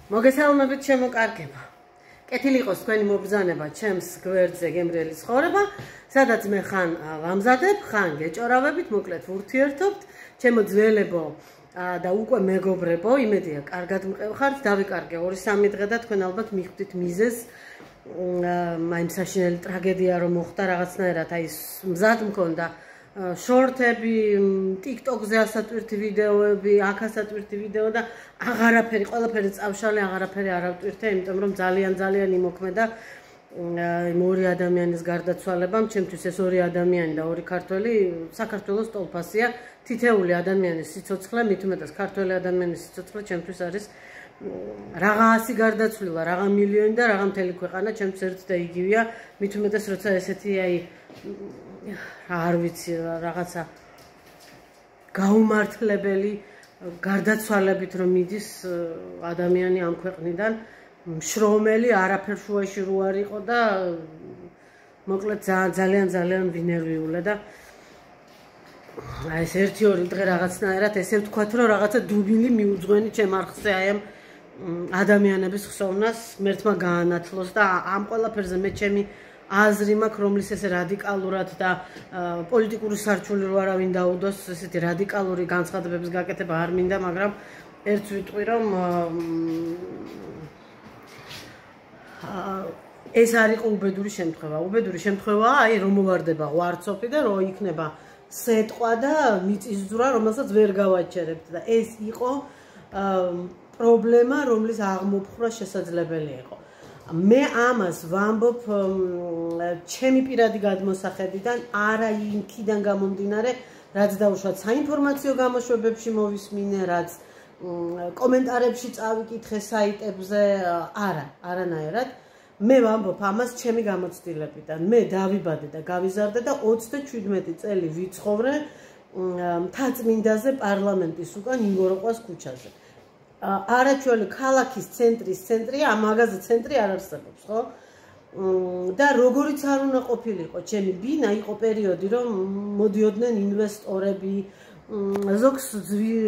მოგესალმებით ჩემო კარგებო. კეთილი იყოს თქვენი მობრძანება ჩემს გვერდზე გემრიელი ცხოვრება, სადაც მე ხან ვამზადებ, ხან გეჭორავებით, მოკლედ ვურთიერთობთ, ჩემო ძველებო და უკვე მეგობრებო, იმედია კარგად მყევხართ, დავიკარგე 2-3 დღე და თქვენ ალბათ მიხვდით მიზეზს, აი საშინელი ტრაგედია რომ მოხდა რაღაცნაირად, აი მზად მქონდა შორტები, TikTok-ზე ასატვირთი ვიდეოები, აქ ასატვირთი ვიდეო და აღარაფერი, ყველაფერი წავშალე, აღარაფერი არ ავტვირთე, იმიტომ რომ ძალიან იმოქმედა იმ ორი ადამიანის გარდაცვალებამ, ჩემთვის ეს ორი ადამიანი და ორი ქართველი საქართველოს ტოლფასია, თითეული ადამიანის სიცოცხლე, მით უმეტეს ქართველი ადამიანის სიცოცხლე ჩემთვის არის რაღა 100 გარდაცვლილა, რაღა მილიონი და რაღა მთელი ქვეყანა ჩემთვის ერთ და იგივეა, მით უმეტეს როცა ესეთი აი არ ვიცი რაღაცა გაუმართლებელი გარდაცვალებით რომ მიდის ადამიანი ამ ქვეყნიდან მშრომელი არაფერ შუაში რო არ იყო და მოკლედ ძალიან ვინერვიულა და აი ეს 1-2 დღე რაღაცნაირად ესე ვთქვათ რომ რაღაცა დუბილი მიუძღვენი ჩემ არხზე აი ამ ადამიანების ხსოვნას მერთმა გაანათლოს და ამ ყველაფერზე მე ჩემი აზრი მაქვს, რომლის ესე რადიკალურად და პოლიტიკური სარჩული რო არავინ დაუდოს, ესეთი რადიკალური განცხადებების გაკეთება არ მინდა, მაგრამ ერთს ვიტყვი, რომ ეს არ იყო უბედური შემთხვევა. უბედური შემთხვევაა, აი რომ მოვარდება ღვარცოფი და რო იქნება სეტყვა და მიწისძვრა, რომელსაც ვერ გავაჩერებთ და ეს იყო პრობლემა, რომლის აღმოფხვრა შესაძლებელი იყო. მე ამას ვამბობ ჩემი პირადი გადმოსახედიდან, არა იქიდან გამომდინარე, რაც დაუშვათ საინფორმაციო გამოშვებებში მოვისმინე, რაც კომენტარებში წავიკითხე საიტებზე, არანაირად. მე ვამბობ ამას ჩემი გამოცდილებიდან. მე დავიბადე და გავიზარდე და 37 წელი ვიცხოვრე მთაწმინდაზე პარლამენტის უკან ინგოროყვას ქუჩაზე. არაჩველი ქალაქის ცენტრია, ამ მაღაზია ცენტრი არ არსებობს, ხო? და როგორიც არ უნდა ყოფილიყო, ჩემი ბინა იყო პერიოდი, რომ მოდიოდნენ ინვესტორები,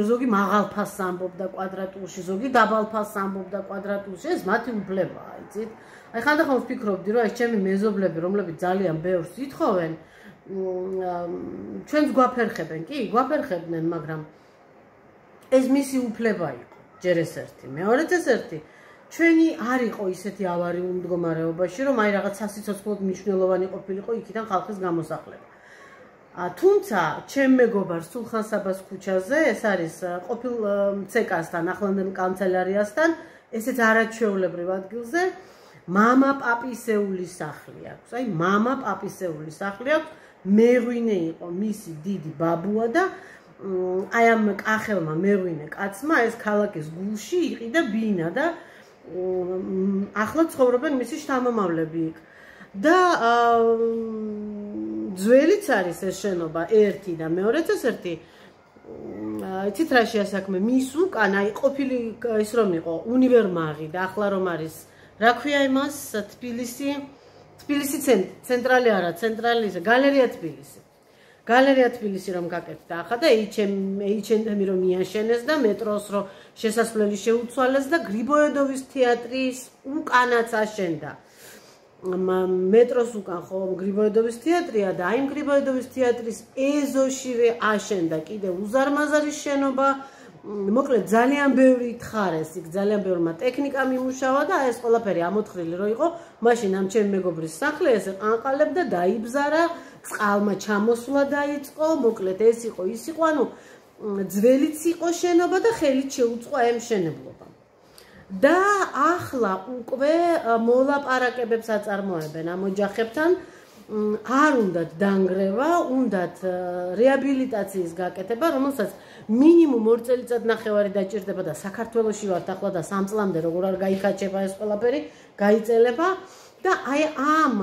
ზოგი მაღალ ფასს ამბობდა კვადრატულში, ზოგი დაბალ ფასს ამბობდა კვადრატულში, ეს მათი უფლებაა, იცით? აი ხანდახან ვფიქრობდი, რომ ეს ჩემი მეზობლები, რომლებიც ძალიან ბევრს ითხოვენ, ჩვენს გვაფერხებენ, კი, გვაფერხებდნენ, მაგრამ ეს მისი უფლება იყო. ჯერ ეს ერთი, მეორეც ეს ერთი. ჩვენი არ იყო ისეთი ავარიულ მდგომარეობაში, რომ აი რაღაც სასიცოცხლოდ მნიშვნელოვანი ყოფილიყო იქიდან ხალხის გამოსახლება. თუმცა, ჩემ მეგობარ სულხან-საბას ქუჩაზე, ეს არის ყოფილ ცეკასთან, ახლანდელ კანცელარიასთან, ესეც არაჩვეულებრივ ადგილზე, მამა პაპისეულის სახლი აქვს. აი, მამა პაპისეულის სახლი აქვს, მეღვინე იყო მისი დიდი ბაბუა და აი ამ კახელმა მეღვინე კაცმა ეს ქალაქის გულში იყიდა ბინა და ახლა ცხოვრობენ მისი შთამომავლები იქ. და ძველიც არის ეს შენობა ერთი და მეორეც ეს ერთი. იცით რა შეასაქმე მის უკან აი ყოფილი ის რომ იყო უნივერმაღი და ახლა რომ არის რა ქვია იმას თბილისი ცენტრალი არა ცენტრალი გალერეა თბილისი. გალერეა თბილისი რომ გაკეთდა ახლა და H&M რომ მიაშენეს და მეტროს რომ შესასვლელი შეუცვალეს და გრიბოედოვის თეატრის უკანაც აშენდა. მეტროს უკან ხო გრიბოედოვის თეატრია და აი გრიბოედოვის თეატრის ეზოშივე აშენდა კიდე უზარმაზარი შენობა. მოკლედ ძალიან ბევრი თხარეს, იქ ძალიან ბევრმა ტექნიკამ იმუშავა და ეს ყველაფერი ამოთხრილი რო იყო, მაშინ ამ ჩემი მეგობრის სახლი ესე ყანყალებდა, დაიბზარა, წყალმა ჩამოსვლა დაიწყო, მოკლედ ეს იყო, ის იყო, ანუ ძველიც იყო შენობა და ხელით შეუწყო ამ მშენებლობამ. და ახლა უკვე მოლაპარაკებებს აწარმოებენ ამ ოჯახებთან, არ უნდათ დანგრევა, უნდათ რეაბილიტაციის გაკეთება, რომელსაც მინიმუმ 2 წელიწად-ნახევარი დაჭირდება და საქართველოში ვართ ახლა და 3 წლამდე როგორ არ გაიქაჩება ეს ყველაფერი, გაიწელება და აი ამ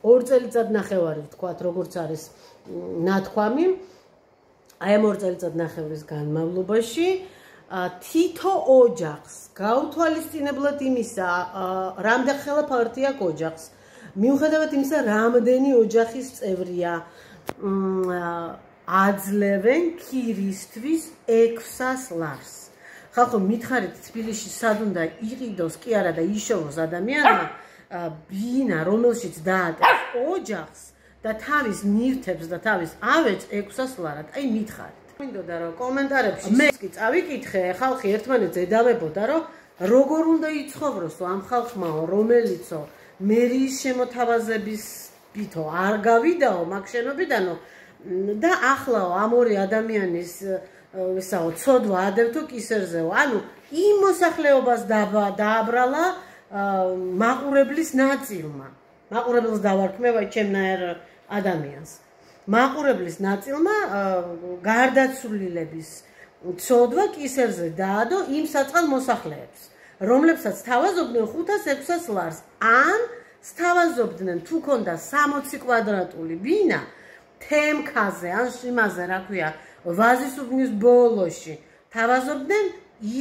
2 წელიწად-ნახევარი ვთქვათ, როგორც არის ნათქვამი, აი ამ 2 წელიწად-ნახევრის განმავლობაში თითო ოჯახს გაუთვალისწინებლად იმისა, რამდენ ხელა ფართი აქვს ოჯახს, მიუხედავად იმისა, რამდენი ოჯახის წევრია, აძლევენ ქირისთვის 600 ლარს. ხალხო მითხარით თბილისში სად უნდა იყიდოს კი არა და იშოვოს ადამიანმა ბინა რომელშიც დაატევს ოჯახს და თავის ნივთებს და თავის ავეჯს 600 ლარად აი მითხარით მინდოდა რომ კომენტარებში მე კი წავიკითხე ხალხი ერთმანეთს ედავებოდა რომ როგორ უნდა იცხოვროსო ამ ხალხმაო რომელიცო მერიის შემოთავაზების ბითო არ გავიდაო მაგ შენობიდანო და ახლაო ამ ორი ადამიანის ისაო ცოდვა ადევთო კისერზეო ანუ იმ მოსახლეობას დააბრალა მაყურებლის ნაწილმა მაყურებელს დავარქმევ აი ჩემნაირ ადამიანს მაყურებლის ნაწილმა გარდაცვლილების ცოდვა კისერზე დაადო იმ საწყალ მოსახლეებს რომლებსაც თავაზობდნენ 500-600 ლარს ან სთავაზობდნენ თუ ქონდა 60 კვადრატული ბინა თემქაზე ან იმაზე რა ქვია ვაზის უბნის ბოლოში თავაზობდნენ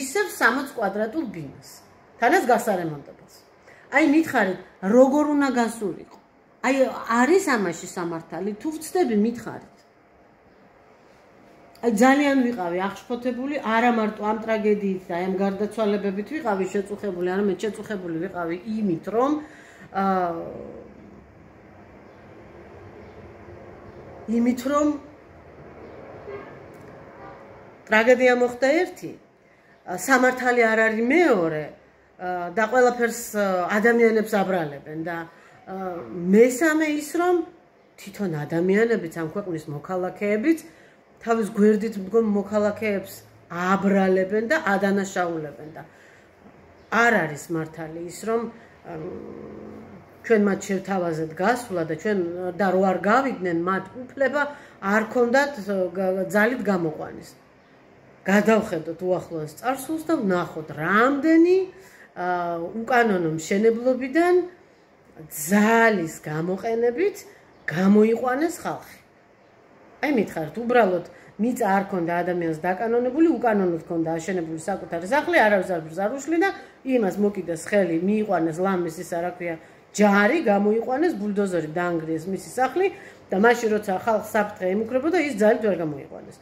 ისევ 60 კვადრატულ ბინას თანაც გასარემონტებელს აი მითხარით როგორ უნდა გასულიყო აი არის ამაში სამართალი თუ ვწდები მითხარით აი ძალიან ვიყავი აღშფოთებული არა მარტო ამ ტრაგედიით და ამ გარდაცვალებებით ვიყავი შეწუხებული არამედ შეწუხებული ვიყავი იმით რომ ტრაგედია მოხდა ერთი სამართალი არ არის მეორე და ყველაფერს ადამიანებს აბრალებენ და მესამე ის რომ თვითონ ადამიანებიც ამ ქვეყნის მოქალაქეებიც თავის გვერდით მდგომ მოქალაქეებს აბრალებენ და ადანაშაულებენ და არ არის მართალი ის რომ ჩვენ მათ შევთავაზეთ გასვლა და ჩვენ და რო არ გავიდნენ მათ უფლება არ ქონდათ ძალით გამოყვანის გადავხედოთ უახლოეს წარსულს და ვნახოთ რამდენი უკანონო მშენებლობიდან ძალის გამოყენებით გამოიყვანეს ხალხი აი მითხარით უბრალოდ მიწა არ ქონდა ადამიანს დაკანონებული უკანონოდ ქონდა აშენებული საკუთარი სახლი არავის არ უშლიდა იმას მოკიდეს ხელი მიიყვანეს ლამის ისა რა ქვია ჯარი გამოიყვანეს ბულდოზერი დაანგრიეს მისი სახლი და მაშინ როცა ხალხს საფრთხე ემუქრებოდა ის ძალით ვერ გამოიყვანეს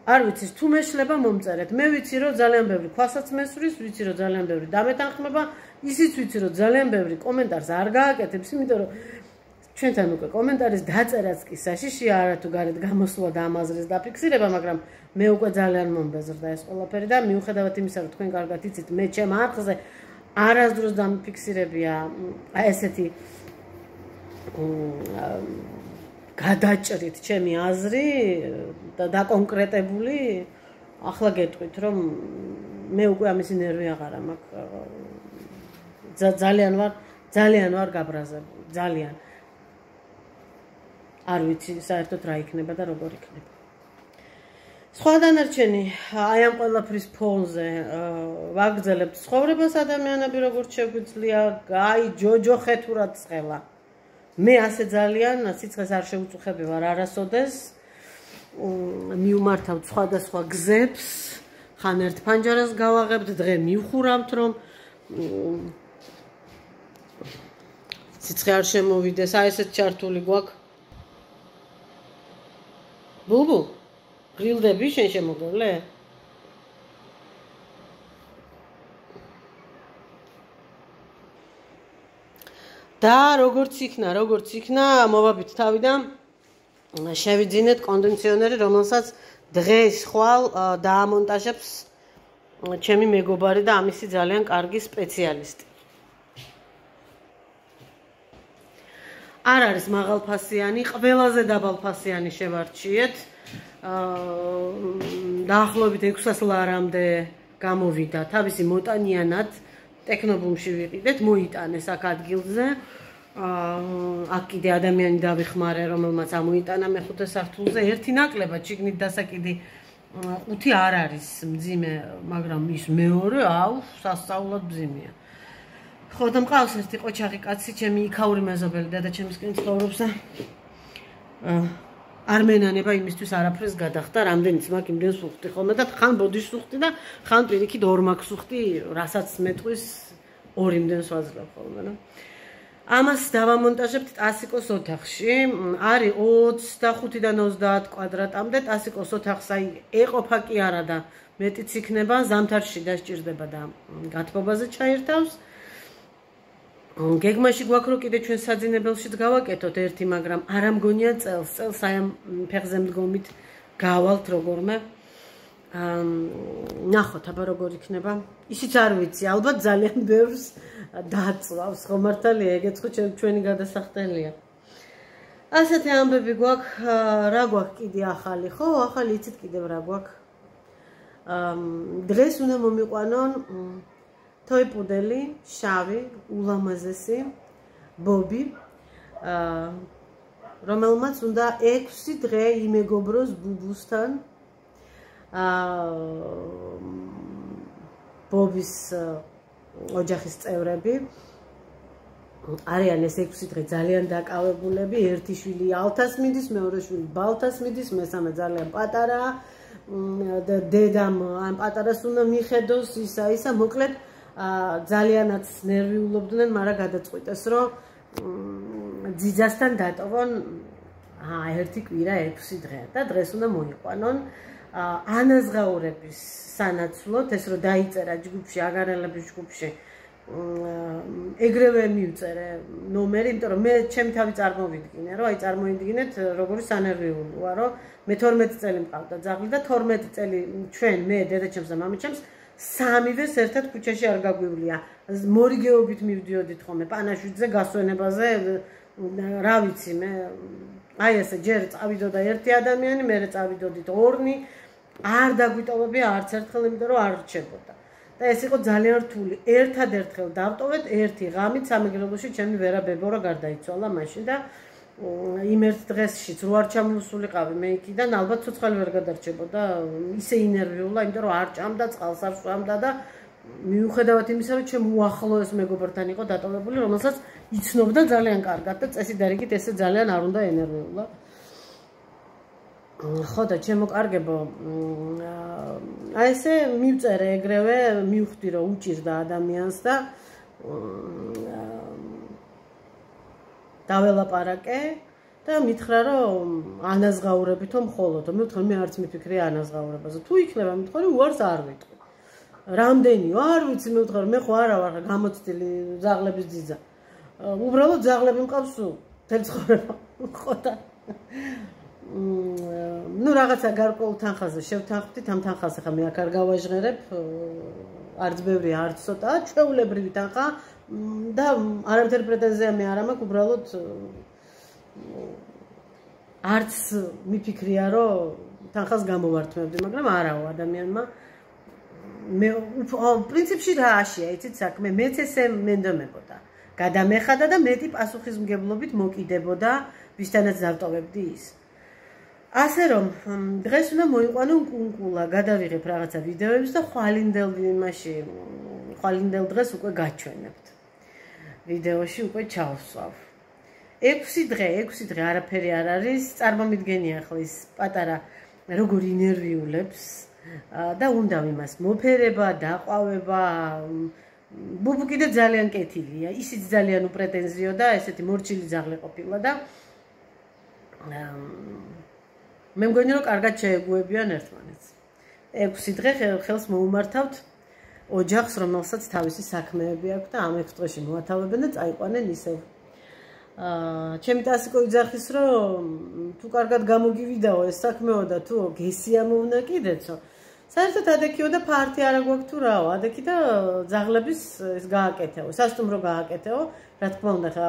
არ ვიცი თუ მეშლება მომწერეთ მე ვიცი რომ ძალიან ბევრი ქვასაც მესვრის ვიცი რომ ძალიან ბევრი დამეთანხმება ისიც ვიცი რომ ძალიან ბევრი კომენტარს არ გააკეთებს იმიტომ რომ ჩვენთან უკვე კომენტარის დაწერაც კი საშიშია არა თუ გარეთ გამოსვლა და ამაზრის დაფიქსირება მაგრამ მე უკვე ძალიან მომბეზრდა ეს ყველაფერი და მიუხედავად იმისა რომ თქვენ კარგად იცით მე ჩემ არხზე არასდროს დამიფიქსირებია ესეთი გადაჭრით ჩემი აზრი და დაკონკრეტებული ახლა გეტყვით რომ მე უკვე ამისი ნერვი აღარა მაქვს ძალიან ვარ გაბრაზებული ძალიან არ ვიცი საერთოდ რა იქნება და როგორ იქნება სხვა დანარჩენი აი ამ ყველაფრის ფონზე ვაგრძელებთ ცხოვრებას ადამიანები როგორც შეგვიძლია აი ჯოჯოხეთ ურად წელა მე ასე ძალიან სიცხეს არ შეუწუხები ვარ არასოდეს მივმართავ სხვადასხვა გზებს ხან ერთ ფანჯარას გავაღებთ დღე მივხურავთ რომ სიცხე არ შემოვიდეს აი ესეთ ჩართული გვაქვს ბუბუ გრილდები შენ შემოგავლე და როგორც იქნა მოვაბით თავიდან შევიძინეთ კონდიციონერი რომელსაც დღეს ხვალ დაამონტაჟებს ჩემი მეგობარი და ამისი ძალიან კარგი სპეციალისტი არ არის მაღალფასიანი ყველაზე დაბალფასიანი შევარჩიეთ დაახლოებით 600 ლარამდე გამოვიდა თავისი მოტანიანად ტექნობუმში ვიყიდეთ მოიტანეს აქ ადგილზე აქ კიდე ადამიანი დავიხმარე რომელმაც ამოიტანა მეხუთე სართულზე ერთი ნაკლებად შიგნით დასაკიდი 5 არ არის მძიმე მაგრამ ის მეორე სასწაულად მძიმეა ხო და მყავს ერთი ყოჩაღი კაცი ჩემი იქაური მეზობელი დედაჩემისკენ ცხოვრობს და არ მენანება იმისთვის არაფერს გადახდა რამდენიც მაგ იმდენს უხდი ხოლმე და ხან ბოდიშს უხდი და ხან პირიქით 2 მაქვს უხდი რასაც მეტყვის 2 იმდენს ვაძლევ ხოლმე რა ამას დავამონტაჟებთ ტასიკოს ოთახში. არის 25-დან 30 კვადრატამდე ტასიკოს ოთახს აი ეყოფა კი არა და მეტიც იქნება, ზამთარში დასჭირდება და გათბობაზე ჩაერთავს. გეგმაში გვაქვს რომ კიდე ჩვენ საძინებელშიც გავაკეთოთ ერთი, მაგრამ არ ამგონია წელს აი ამ ფეხზე მდგომით გავალთ როგორმე. ნახოთ აბა როგორ იქნება. ისიც არ ვიცი, ალბათ ძალიან ბევრს დაწვავს, ხო მართალია, ეგეც ხო ჩვენი გადასახდელია. ასეთი ამბები გვაქვს, რა გვაქვს კიდე ახალი, ხო? ახალი იცით კიდევ რა გვაქვს. დღეს უნდა მომიყვანონ თოი პუდელი, შავი, ულამაზესი, ბობი, რომელმაც უნდა 6 დღე იმეგობროს ბუბუსთან. ბობის ოჯახის წევრები არიან ეს 6 დღე ძალიან დაკავებულები, ერთი შვილი ალთას მიდის, მეორე შვილი ბალთას მიდის, მესამე ძალიან პატარაა, დედამ ამ პატარას უნდა მიხედოს, ისა, მოკლედ ძალიანაც ნერვიულობდნენ, მაგრამ გადაწყვიტეს რომ ძიძასთან დატოვონ ერთი კვირა 6 დღე და დღეს უნდა მოიყვანონ ანაზღაურების სანაცვლოდ, ეს რომ დაიწერა ჯგუფში, აგარელების ჯგუფში, ეგრევე მივწერე ნომერი, იმიტომ რომ მე ჩემი თავი წარმოვიდგინე, რომ აი წარმოიდგინეთ როგორი სანერვიული ვარ, რომ მე 12 წელი მყავდა ძაღლი და 12 წელი ჩვენ, მე, დედაჩემს და მამაჩემს სამივეს ერთად ქუჩაში არ გაგვივლია. მორიგეობით მივდიოდით ხოლმე პანაშვიდზე გასვენებაზე, რა ვიცი, მე აი ესე ჯერ წავიდოდა ერთი ადამიანი, მერე წავიდოდით ორნი, არ დაგვიტოვებია არც ერთხელ, იმიტომ რომ არ რჩებოდა. და ეს იყო ძალიან რთული. ერთადერთხელ დავტოვეთ ერთი ღამით სამეგრელოში ჩემი ვერა ბებორა გარდაიცვალა მაშინ და იმ ერთ დღეშიც რო არ ჩამოსულიყავი მე იქიდან, ალბათ ცოცხალი ვერ გადარჩებოდა, ისე ინერვიულა, იმიტომ რომ არ ჭამდა, წყალს არ შვამდა და მიუხედავად იმისა, რომ ჩემ უახლოეს მეგობართან იყო დატოვებული, რომელსაც იცნობდა ძალიან კარგად და წესი დარიგით ესე ძალიან არ უნდა ენერვიულა. ხო და ჩემო კარგებო, აი ესე მივწერე ეგრევე, მივხვდი რომ უჭირდა ადამიანს და დაველაპარაკე და მითხრა რომ ანაზღაურებითო მხოლოდ, მე ვთქვი მე არც მიფიქრე ანაზღაურებაზე. თუ იქნება მითხრა უარს არ ვიტყვი. რამდენიო არ ვიცი, მე ვთქვი მე ხო არა ვარ გამოცდილი ძაღლების ძიძა. უბრალოდ ძაღლები მყავს მთელი ცხოვრება. ხო და ну რაღაცა გარკვეულ თანხაზე შევთანხმდით, ამ თანხას ახლა მე აქ არ გავაჟღერებ, არც ბევრი, არც ცოტა, ჩვეულებრივი თანხა და არამთელი პრეტენზია მე არ მაქვს, უბრალოდ არც მიფიქრია რომ თანხას გამოვართმევდი, მაგრამ არაო ადამიანმა მე პრინციპში რა აშია, იცით საქმე, მეც ესე მენდომებოდა. გადამეხადა და მეტი პასუხისმგებლობით მოკიდებოდა, ვისთანაც დავტოვებდი ის. ასე რომ დღეს უნდა მოიყვანო კუნკულა, გადავიღებ რაღაცა ვიდეოებს და ხვალინდელ დღეს უკვე გაჩვენებთ. ვიდეოში უკვე ჩავსვავ. 6 დღე არაფერი არ არის, წარმომიდგენია ახლა ის პატარა როგორ ინერვიულებს და უნდა იმას მოფერება, დაყვავება. ბუბუ კიდე ძალიან კეთილია, ისიც ძალიან უპრეტენზიო და ესეთი მორჩილი ძაღლი ყოფილა და მე მგონი რომ კარგად შეეგუებიან ერთმანეთს. 6 დღე ხელს მოუმართავთ ოჯახს, რომელსაც თავისი საქმეები აქვს და ამ 6 დღეში მოათავებენ და წაიყვანენ ისევ. ჩემი ტასიკო იძახის რომ თუ კარგად გამოგივიდაო ეს საქმეო და თუ გესიამოვნა კიდეცო. საერთოდ ადექიო და ფართი არა გვაქვს თუ რაო, ადექი და ძაღლების ეს გააკეთეო, სასტუმრო გააკეთეო, რა თქმა უნდა ხა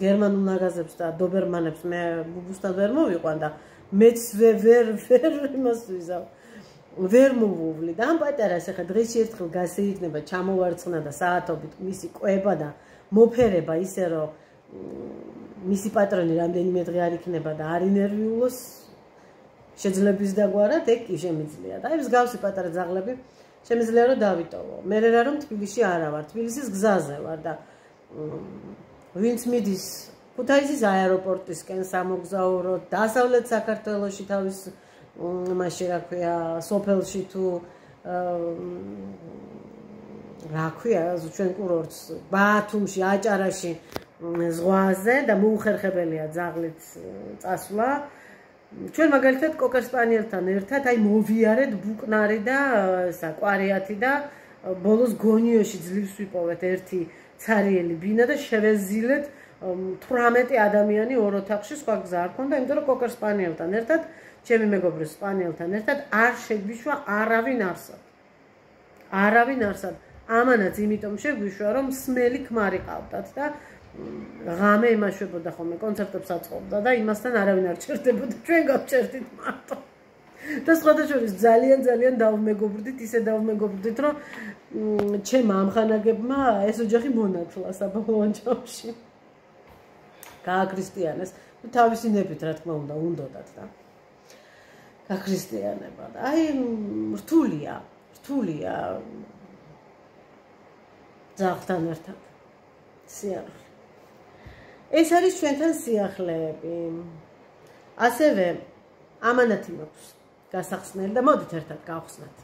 გერმანულ ნაგაზებს და დობერმანებს მე ბუბუსთან ვერ მოვიყვან და მეც ვერ იმას ვიზავ. ვერ მოვუვლი და ამ პატარას ახლა დღეში ერთხელ გასეიქნება, ჩამოვარცხნა და საათობით მისი კვება და მოფერება ისე რომ მისი პატრონი რამდენიმე დღე არ იქნება და არ ინერვიულოს შეძლების დაგვარად, ეგ კი შემიძლია. და აი მსგავსი პატარა ძაღლები შემიძლია რომ დავიტოვო. მე რა რომ თბილისში არა ვარ, თბილისის გზაზე ვარ და ვინც მიდის ქუთაისის აეროპორტისკენ სამოგზაუროდ, დასავლეთ საქართველოში თავის მაშინ რა ქვია, სოფელში თუ რა ქვია, ჩვენ კურორტს, ბათუმში, აჭარაში ზღვაზე და მოუხერხებელია ძაღლით წასვლა. ჩვენ მაგალითად კოკერ სპანიელთან ერთად აი მოვიარეთ ბუკნარი და კვარიათი და ბოლოს გონიოში ძლივს ვიპოვეთ ერთი ცარიელი ბინა და შევეზილეთ 18 ადამიანი ორ ოთახში, სხვა გზა არ ქონდა, იმიტომ რომ კოკერ სპანიელთან ერთად, ჩემი მეგობრის სპანიელთან ერთად არ შეგვიშვა არავინ არსად. არავინ არსად. ამანაც იმიტომ შეგვიშვა, რომ სმელი ქმარი ყავდათ და ღამე იმაშვებოდა ხოლმე, კონცერტებს აწყობდა და იმასთან არავინ არ ჩერდებოდა, ჩვენ გავჩერდით მარტო. და სხვადასხვა ძალიან დავმეგობრდით, ისე დავმეგობრდით, რომ ჩემ ამხანაგებმა ეს ოჯახი მონათლა საბოლოო ჯამში. გააქრისტიანეს, თავისი ნებით რა თქმა უნდა, უნდოდათ და გააქრისტიანება. აი რთულია ძაღლთან ერთად სიახლე. ეს არის ჩვენთან სიახლეები. ასევე ამანათი მაქვს გასახსნელი და მოდით ერთად გავხსნათ.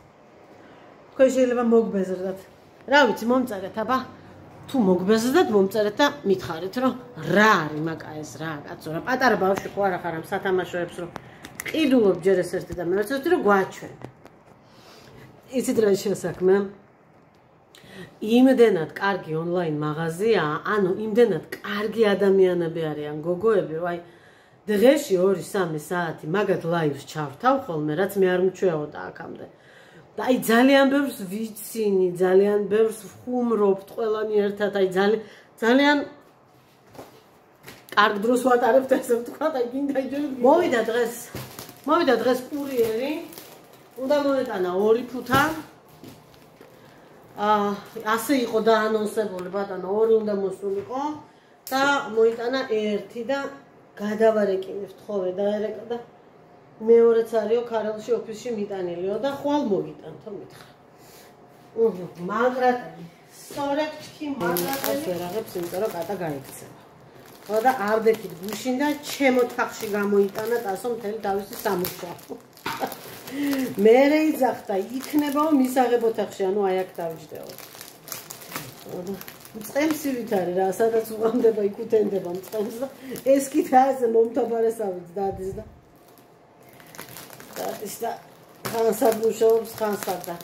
თქვენ შეიძლება მოგბეზრდათ. რა ვიცი, მომწერეთ, აბა თუ მოგბეზრდათ, მომწერეთ და მითხარით, რომ რა არის მაკა ეს რა, კაცო, რა პატარა ბავშვი ხო არა ხარ ამ სათამაშოებს, რომ ყიდულობ ჯერ ეს ერთი და მეორე ერთი, რომ გვაჩვენ. იცით რა შესაქმე? იმდენად კარგი ონლაინ მაღაზია, ანუ იმდენად კარგი ადამიანები არიან გოგოები, რომ აი დღეში 2-3 საათი მაგათ ლაივს ჩავთავ ხოლმე, რაც მე არ მჩვეოდა აქამდე. და აი ძალიან ბევრს ვიცინი, ძალიან ბევრს ვხუმრობთ ყველანი ერთად, აი ძალიან კარგ დროს ვატარებთ ესე ვთქვათ, აი გინდა იჯერეთ. მოვიდა დღეს კურიერი, უნდა მოეტანა 2 ფუთა. ასე იყო დაანონსებული, ბატონო, 2 უნდა მოსულიყო და მოიტანა 1 და გადავარეკინებთ ხოლმე დაერეკა და მეორეც არისო ქარელში ოფისში მიტანილიო და ხვალ მოგიტანთო მითხრა. მაგრატელი, სწორედ ჩქი მაგრატელი ვერაღებს, იმიტომ რომ კატა გაიქცევა. ხო და არდექით გუშინ და ჩემ ოთახში გამოიტანა ტასო მთელი თავისი სამუშაო. მერე იძახდა, იქნებაო მისაღებ ოთახში, ანუ აი აქ დავიჯდეო. მწყემსივით არის რა, სადაც უყამდება, იქ უთენდება მწყემს და ეს კი თაზე მომთაბარესავით დადის და ხანსად მუშაობს, ხანსად და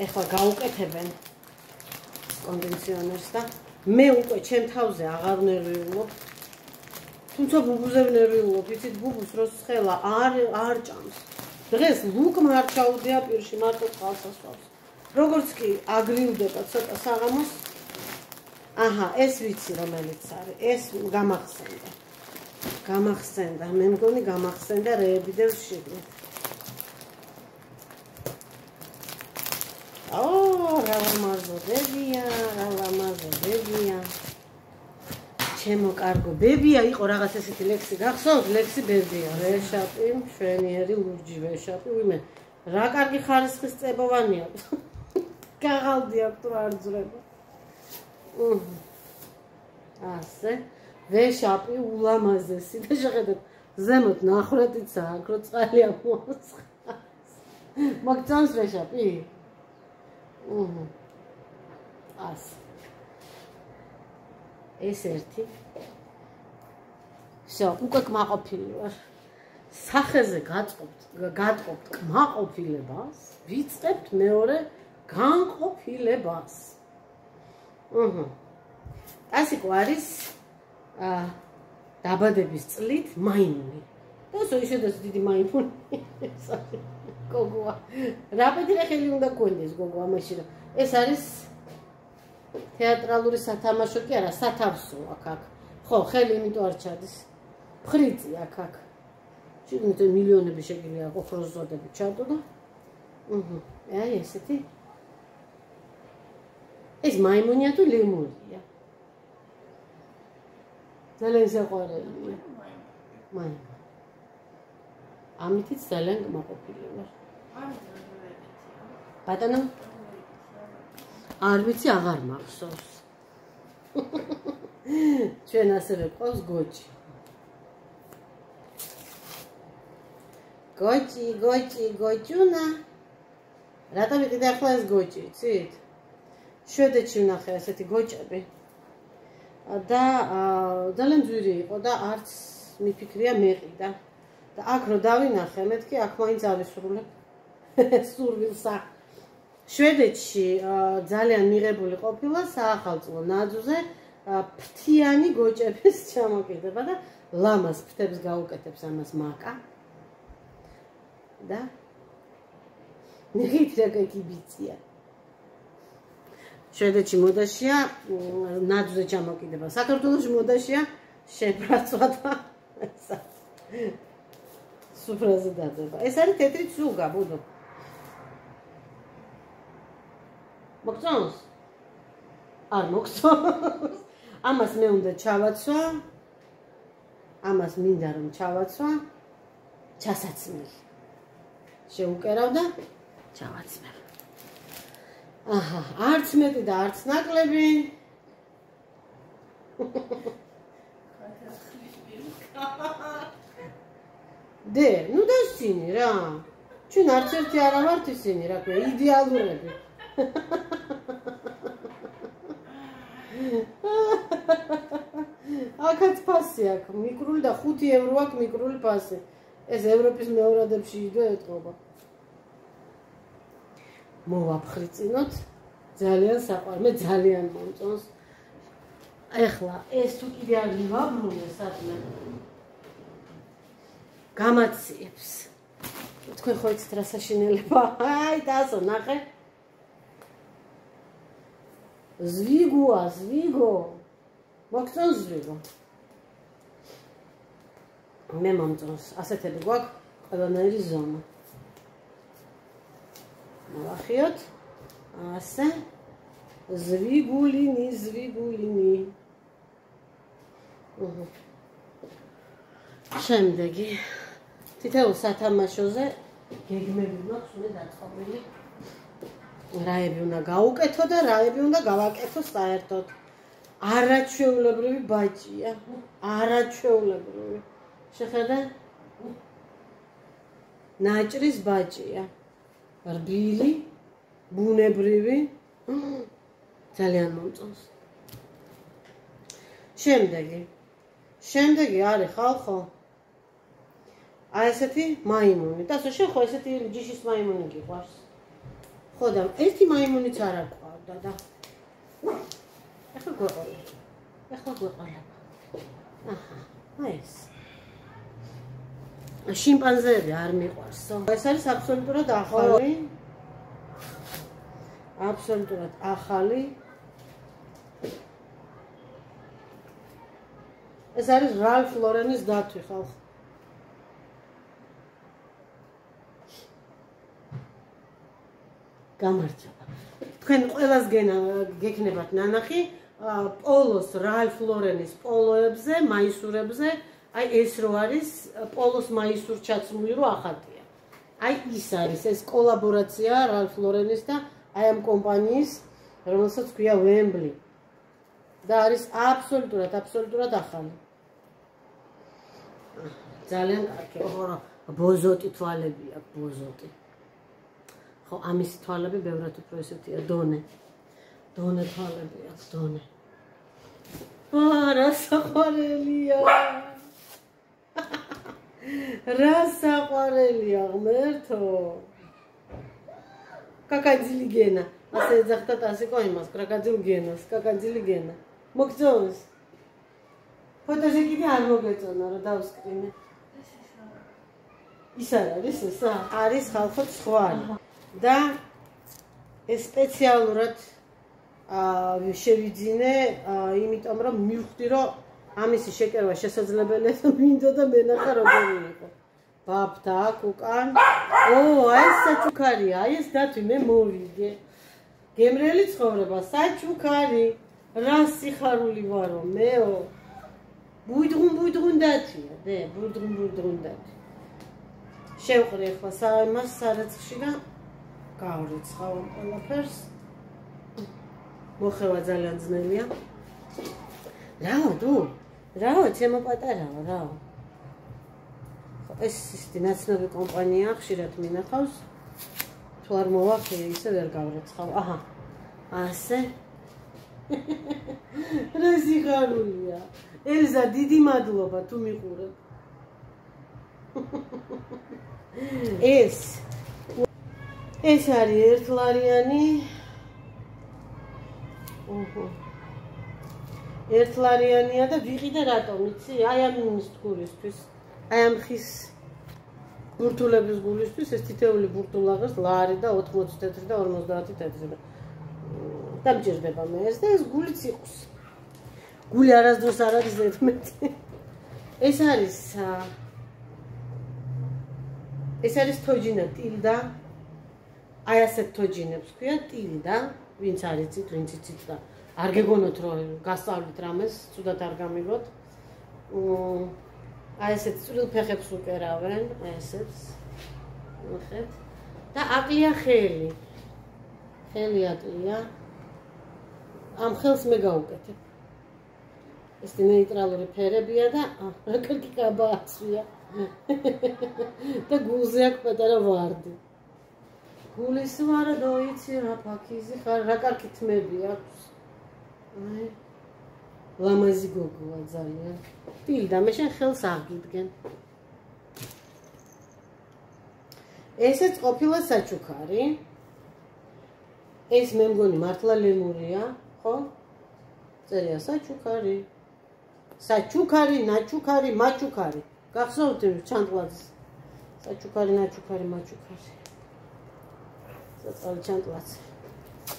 ეხლა გაუკეთებენ კონდიციონერს და მე უკვე ჩემ თავზე აღარ ნერვიულობ. თუმცა ბუბუზე ნერვიულობ, იცით ბუბუს როს ხელა არ ჭამს. დღეს ლუკმა არ ჩაუდია პირში, მარტო წყალს ასვავს. როგორც კი აგრილდება ცოტა საღამოს, აჰა, ეს ვიცი რომელიც არის, ეს გამახსენდა, მე მგონი გამახსენდა რეები და შიგნით. რა ლამაზობებია. ჩემო კარგო ბებია იყო რაღაც ესეთი ლექსი გახსოვთ? ლექსი ბებია, ვეშაპი, მშვენიერი ლურჯი ვეშაპი, ვიმე. რა კარგი ხარისხის წებოვანია. გაღალდი აქვს თუ არ ძრება. ასე, ვეშაპი ულამაზესი და შეხედეთ, ზემოთ ნახრეთიც აქვს, რო წყალი ამოაცხადს. მოგწონს ვეშაპი? ასე. ეს ერთი. всё, უკვე კმაყოფილი ვარ. სახეზე გატყობთ კმაყოფილებას, ვიწყებთ მეორე განყოფილებას. ასიკო არის დაბადების წლით მაიმუნი. და შეიძლება დიდი მაიმუნი. გოგოა. რა პედრე ხელი უნდა გქონდეს გოგოა მაშინ. ეს არის თეატრალური სათამაშო კი არა, სათავსო აქ. ხო, ხელი იმიტომ არ ჩადის. ფრიცი აქ. შეგნით მილიონები შეგიძლია ოქროზოდები ჩადო და აი ესეთი. ეს მაიმუნია თუ ლემურია? ძალიან საყვარელია. მაიმუნი. ამითიც ძალიან გმაყოფილი ვარ. ბატონო არ ვიცი, აღარ მახსოვს. ჩვენ ასევე ყავს გოჭი. გოჭუნა. რატომ იყიდა ახლა ეს გოჭი, იცით? შვედეთში ვნახე ასეთი გოჭები. და ძალიან ძვირი იყო და არც მიფიქრია მეყიდა. და აქ რო დავინახე, მეთქი აქ მაინც არის სურვილსა. შვედეთში ძალიან მიღებული ყოფილა საახალწლო ნაძვზე ფრთიანი გოჭების ჩამოკიდება და ლამას ფრთებს გაუკეთებს ამას მაკა. და ნიგით რაკეთი ბიცია. შვედეთში მოდაშია ნაძვზე ჩამოკიდება. საქართველოში მოდაშია შებრაცვა და სუფრაზე დადება. ეს არის თეთრი ცუგა, ბუდო. მოგწონს? არ მოგწონს. ამას მე უნდა ჩავაცვა. ამას მინდა რომ ჩავაცვა. ჩასაცმელი. შეუკერავ და ჩავაცმევ. აჰა, არც მეტი და არც ნაკლები. დე, ნუ დასცინი რა. ჩვენ არც ერთი არა ვართ ისინი, რა ქვია, იდეალურები. აქაც ფასი აქვს, მიკრული და 5 ევრო აქვს მიკრული ფასი. ეს ევროპის მეორადებში იდო ეტყობა. მოვაფხრიწინოთ. ძალიან საყვარელი, მე ძალიან მომწონს. ეხლა ეს თუ კიდე არ მივაბრუნე სადმე. გამაციებს. თქვენ ხო იცით რა საშინელება? აი, დასო, ნახე. ზვიგოა, ზვიგო. მოგწონს ზვიგო? მე მომწონს. ასეთები გვაქვს ყველანაირი ზომა. მოვახიოთ. ასე. ზვიგულინი, ზვიგულინი. შემდეგი. თითოეულ სათამაშოზე გეგმები მაქვს უნდა დაწყობილი. რაები უნდა გაუკეთო და რაები უნდა გავაკეთო საერთოდ. არაჩვეულებრივი ბაჭია. არაჩვეულებრივი. შეხედე? ნაჭრის ბაჭია. რბილი, ბუნებრივი. ძალიან მომწონს. შემდეგი არის ხალხო. აი ესეთი მაიმუნი. დასო შენ ხო ესეთი ჯიშის მაიმუნი გიყვარს? ხო და ერთი მაიმუნიც არ აყვავდა და ახლა გვეყოლება. აჰა, აი ეს. შიმპანზეები არ მიყვარსო. ეს არის აბსოლუტურად ახალი. აბსოლუტურად ახალი. ეს არის რალფ ლორენის დათვი ხალხო. გამარჯობა. თქვენ ყველას გექნებათ ნანახი პოლოს რალფ ლორენის პოლოებზე, მაისურებზე, აი ეს რო არის პოლოს მაისურ ჩაცმული რო ახატია. აი ის არის ეს კოლაბორაცია რალფ ლორენის და აი ამ კომპანიის, რომელსაც ქვია ვემბლი. და არის აბსოლუტურად ახალი. ძალიან კარგი. ბოზოტი თვალები აქვს, ბოზოტი. ხო, ამის თვალები ბევრად უფრო ესეთია, დონე თვალები აქვს, დონე. რა საყვარელია. რა საყვარელია, ღმერთო. კაკაძილი გენა. ასე ეძახდა ტასიკო იმას, კაკაძილ გენას, კაკაძილი გენა. მოგწონს? ფოტოზე კიდე არ მოგეწონა, რომ დავსკრინე. ის არის ესა? არის ხალხო ცხვარი. და ეს სპეციალურად შევიძინე, იმიტომ რომ მივხვდი, რომ ამისი შეკერვა შესაძლებელია და მინდო და მენახა როგორი იყო. ბაბთა აქ უკან. აი ეს საჩუქარია, აი ეს დათვი მე მოვიგე. გემრიელი ცხოვრება, საჩუქარი. რა სიხარული ვარო მეო. ბუიდღუნ დათვია, დე, ბუიდღუნ დათვი. შევყრი ახლა საიმას სარეცხში და გავრიცხავ ყველაფერს. მოხევა ძალიან ძნელია. რაო, ჩემო პატარაო, რაო. ეს ისეთი ნაცნობი კომპანია, ხშირად მინახავს. თუ არ მოვახია, ისე ვერ გავრიცხავ. აჰა. ასე. რა სიხარულია. ელზა, დიდი მადლობა თუ მიყურებ. ეს არის ერთლარიანი. ერთლარიანია და ვიყიდე რატომ, იცი? აი ამ იმის გულისთვის. აი ამ ხის ბურთულების გულისთვის ეს თითეული ბურთულაღას ლარი და 80 თეთრი და 50 თეთრი. დამჭირდება მე ეს და ეს გულიც იყოს. გული არასდროს არ არის ზედმეტი. ეს არის თოჯინა ტილდა. აი ასეთ თოჯინებს ქვია ტილდა, ვინც არ იცით, ვინც იცით და არ გეგონოთ რომ გასწავლით რამეს, ცუდად არ გამიგოთ. აი ესეთ წვრილ ფეხებს უკერავენ, აი ესეც. ნახეთ. და აკლია ხელი. ხელი აკლია. ამ ხელს მე გავუკეთებ. ეს ნეიტრალური ფერებია და აკაკი კაბაცია. და გულზე აქვს პატარა ვარდი. გულის ვარდო იცი რა ფაქიზი ხარ, რა კარგი თმები აქვს. აი ლამაზი გოგოა ძალიან. ტილდა, მე შენ ხელს აღგიდგენ. ესეც ყოფილა საჩუქარი. ეს მე მგონი მართლა ლემურია, ხო? წერია საჩუქარი. საჩუქარი, ნაჩუქარი, მაჩუქარი. გახსოვთ ჩანტლაძის. საჩუქარი, ნაჩუქარი, მაჩუქარი. საწყალი ჩანტლაძე.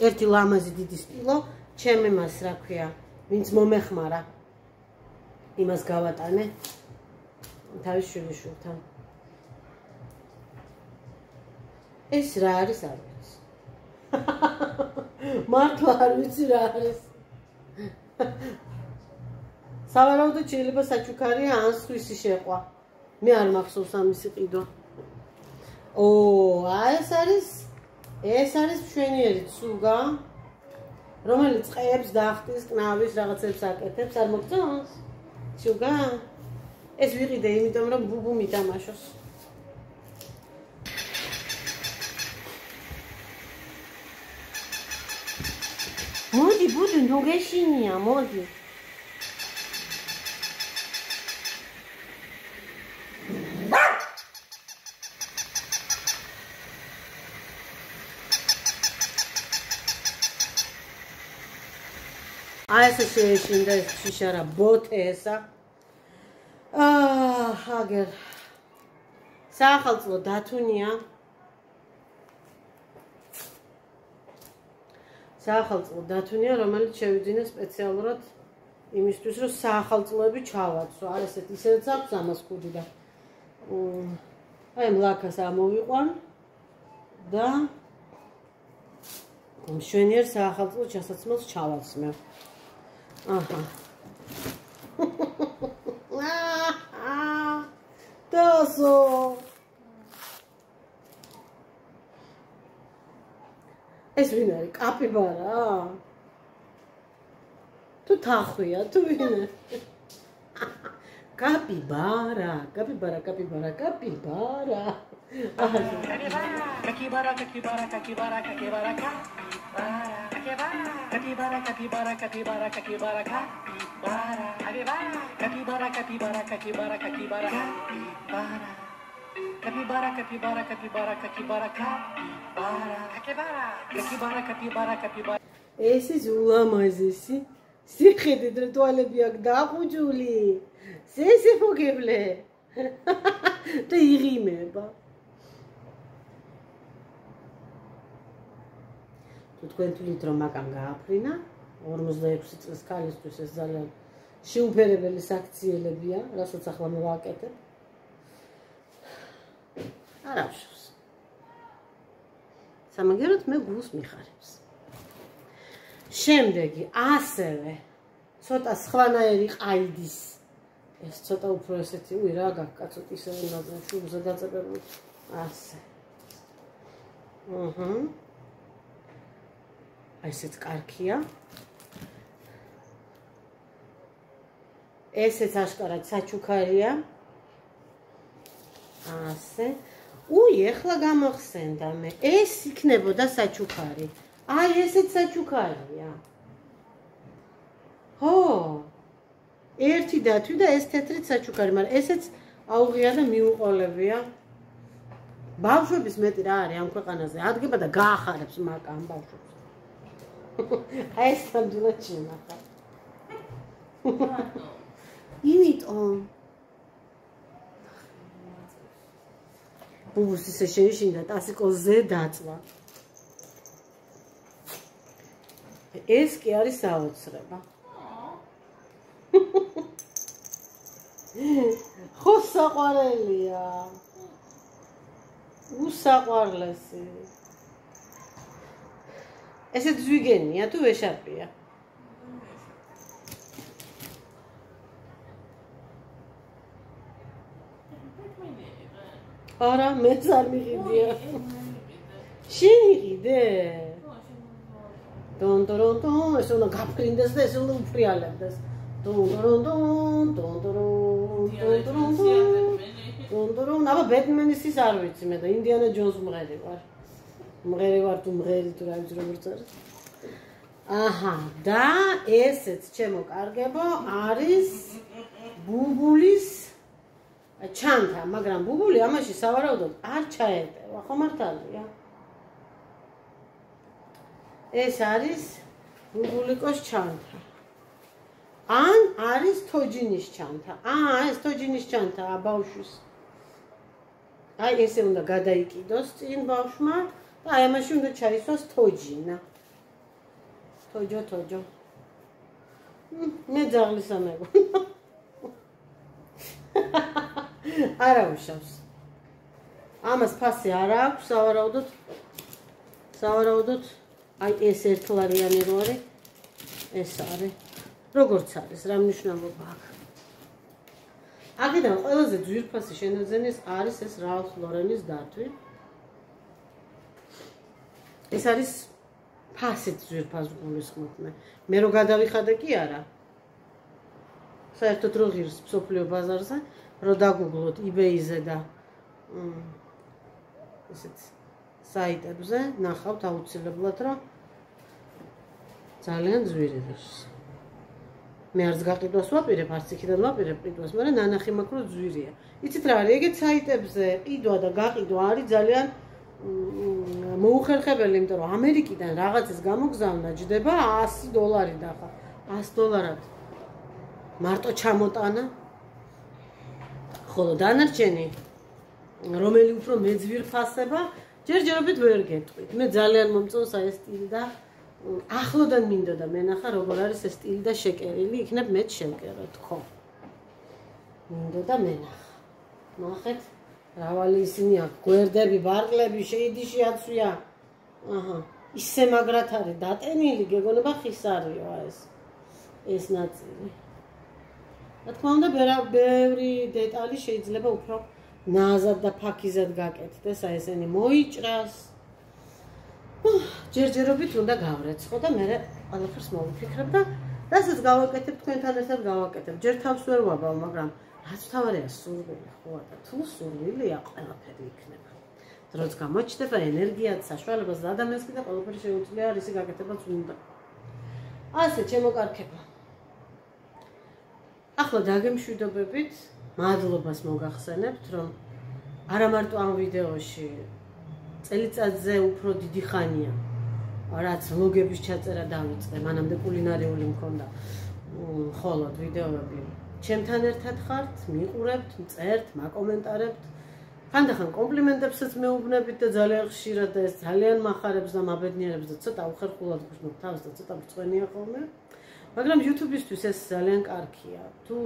ერთი ლამაზი დიდი სპილო, ჩემ მას რა ქვია, ვინც მომეხმარა. იმას გავატანე. თავის შვილიშვილთან. ეს რა არის არ ვიცი. მართლა არ ვიცი რა არის. სავარაუდოდ შეიძლება საჩუქარია ან სხვისი შეყვა. მე არ მახსოვს ამისი ყიდვა. ეს არის მშვენიერი ცუგა, რომელიც ყეებს დახტის, კნავის რაღაცებს აკეთებს, არ მოგწონს? ცუგა? ეს ვიყიდე, იმიტომ რომ ბუბუ მითამაშოს. მოდი, ბუდუ, ნუ გეშინია, მოდი. აი ესე შეეშინდა ეს შიშარა ბოთე ესა. აგერ. საახალწლო დათუნია. საახალწლო დათუნია, რომელიც შევიძინა სპეციალურად იმისთვის, რომ საახალწლოები ჩავაცო. არ ესეთ ისედაც აქვს ამას ხუდი და აი მლაკას ამოვიყვან და მშვენიერ საახალწლო ჩასაცმელს ჩავაცმე. აჰა. დასო. ეს ვინ არის? კაპიბარა? თუ თახვია, თუ ვინ არის? კაპიბარა, კაპიბარა, კაპიბარა, კაპიბარა. აჰა. კაპიბარა, კაპიბარა, კაპიბარა, კაპიბარა, კაპიბარა. Capibara, capibara, capibara, capibara, capibara. Capibara, capibara, capibara, capibara, capibara. Capibara, capibara, capibara, capibara, capibara. Capibara, capibara, capibara. ეს ულამაზესი. სიხედით რა ტუალები აქვს დაყუჯული. სესე მოგებლე. და იღიმება. თქვენ თვლით რომ მაგამ გააფრინა 46 წლის ქალისთვის ეს ძალიან შეუფერებელი საქციელებია, რასაც ახლა მოვაკეთებ. არ აღშოს. სამაგეროთ მე გულს მიხარებს. შემდეგი ასევე ცოტა სხვანაირი ყაიდის ეს ცოტა უფრო ესეთი რა გაკაცოთ ისევე მაგრამ შუბზე დაწებებული ასე. ესეც კარგია. ესეც აშკარად საჩუქარია. ასე. ეხლა გამახსენდა მე. ეს იქნებოდა საჩუქარი. აი ესეც საჩუქარია. ხო. ერთი დათვი და ეს თეთრიც საჩუქარი, მაგრამ ესეც აუღია და მიუყოლებია. ბავშვების მეტი რა არის ამ ქვეყანაზე? ადგება და გაახარებს მაკა ამ ბავშვებს. აი ეს თამჯულად შენახა. იმიტომ ბუბუს ისე შეიშინდა ტასიკოზე დაწვა. ეს კი არის საოცრება. ხო საყვარელია. უსაყვარლესი. ესეც ზვიგენია თუ ვეშაპია? არა, მეც არ მიყიდია. შენ იყიდე? დონ, ეს უნდა გაფრინდეს და ეს უნდა უფრიალებდეს. დონ, აბა ბეტმენის ის არ ვიცი მე და ინდიანა ჯონს მღერი ვარ. მღერი ვარ თუ მღერი თუ რა ვიცი როგორც არის. აჰა, და ესეც ჩემო კარგებო არის ბუბულის ჩანთა, მაგრამ ბუბული ამაში სავარაუდოდ არ ჩაეტევა, ხო მართალია? ეს არის ბუბულიკოს ჩანთა. ან არის თოჯინის ჩანთა. ეს თოჯინის ჩანთა ბავშვის. აი ესე უნდა გადაიკიდოს წინ ბავშვმა და აი ამაში უნდა ჩაისვას თოჯინა. თოჯო. მე ძაღლისა მეგონა. არა უშავს. ამას ფასი არ აქვს, სავარაუდოდ აი ეს ერთლარიანი რო არის, ეს არის. როგორც არის, რა მნიშვნელობა აქვს. აქედან ყველაზე ძვირფასი შენაძენის არის ეს რალფ ლორენის დათვი. ეს არის ფასით ძვირფას გულისხმობ მე რო გადავიხადე კი არა. საერთოდ რო ღირს მსოფლიო ბაზარზე, რო დაგუგლოთ eBay-ზე და ესეც საიტებზე, ნახავთ აუცილებლად რომ ძალიან ძვირი ღირს. მე არც გაყიდვას ვაპირებ, არც იქიდან ვაპირებ ყიდვას, მაგრამ ნანახი მაქვს რომ ძვირია. იცით რა არის, ეგეთ საიტებზე ყიდვა და გაყიდვა არის ძალიან მოუხერხებელი, იმიტომ რომ ამერიკიდან რაღაცის გამოგზავნა ჯდება $100 და ხა $100 მარტო ჩამოტანა. ხოლო დანარჩენი რომელი უფრო მეძვირფასება, ჯერჯერობით ვერ გეტყვით. მე ძალიან მომწონს ეს სტილი და ახლოდან მინდოდა მენახა როგორ არის ეს სტილი და შეკერილი, იქნებ მეც შევკეროთ, ხო. მინდოდა მენახა. ნახეთ, რავალი ისინი აქვს, გვერდები, ბარკლები, შეიდი შეაცვია. აჰა, ისე მაგრად არის დატენილი, გეგონება ხის არისო ეს ნაწილი. რა თქმა უნდა, ბევრი დეტალი შეიძლება უფრო ნაზად და ფაქიზად გაკეთდეს, აი ესენი მოიჭრას. ჯერჯერობით უნდა გავრეცხო და მე ყველაფერს მოვიფიქრებ და რასაც გავაკეთებ, თქვენთან ერთად გავაკეთებ. ჯერ თავს ვერ ვაბავ, მაგრამ რაც თავარია სურვილი ხო და თუ სურვილია, ყველაფერი იქნება. დროც გამოჩნდება ენერგიაც, საშუალებას და ადამიანს კიდე ყველაფერი შეუძლია რისი გაკეთებაც უნდა. ასე ჩემოკარქება. ახლა დაგემშვიდობებით, მადლობას მოგახსენებთ, რომ არა მარტო ამ ვიდეოში წელიწადზე უფრო დიდი ხანია, რაც ვლოგების ჩაწერა დავიწყე, მანამდე კულინარიული მქონდა, მხოლოდ ვიდეოები. ჩემთან ერთად ხართ, მიყურებთ, მწერთ, მაკომენტარებთ. ხანდახან კომპლიმენტებსაც მეუბნებით და ძალიან ხშირად და ეს ძალიან მახარებს და მაბედნიერებს და ცოტა უხერხულად გრძნობ თავს და ცოტა მწვენია ხოლმე. მაგრამ YouTube-ისთვის ეს ძალიან კარგია. თუ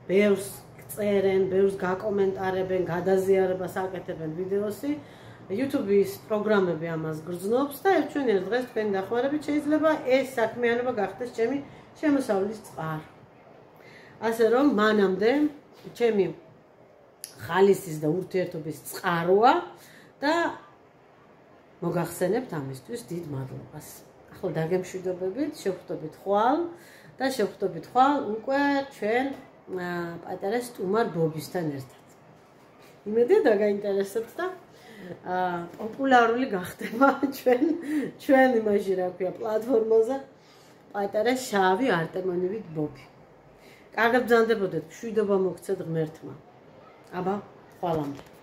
ბევრს წერენ, ბევრს გაკომენტარებენ, გადაზიარებას აკეთებენ ვიდეოსი, YouTube-ის პროგრამები ამას გრძნობს და ერთჩვენიერ დღეს თქვენი დახმარებით შეიძლება ეს საქმიანობა გახდეს ჩემი შემოსავლის წყარო. ასე რომ მანამდე ჩემი ხალისის და ურთიერთობის წყაროა და მოგახსენებთ ამისთვის დიდ მადლობას. ახლა დაგემშვიდობებით, შევხვდებით ხვალ და შევხვდებით ხვალ უკვე ჩვენ პატარა სტუმარ ბობისთან ერთად. იმედია დაგაინტერესებთ და პოპულარული გახდება ჩვენ იმაში რა ქვია პლატფორმაზე. პატარა შავი არტემონივით ბობი. კარგად ბრძანდებოდეთ, მშვიდობა მოგცეთ ღმერთმა. აბა, ხვალამდე.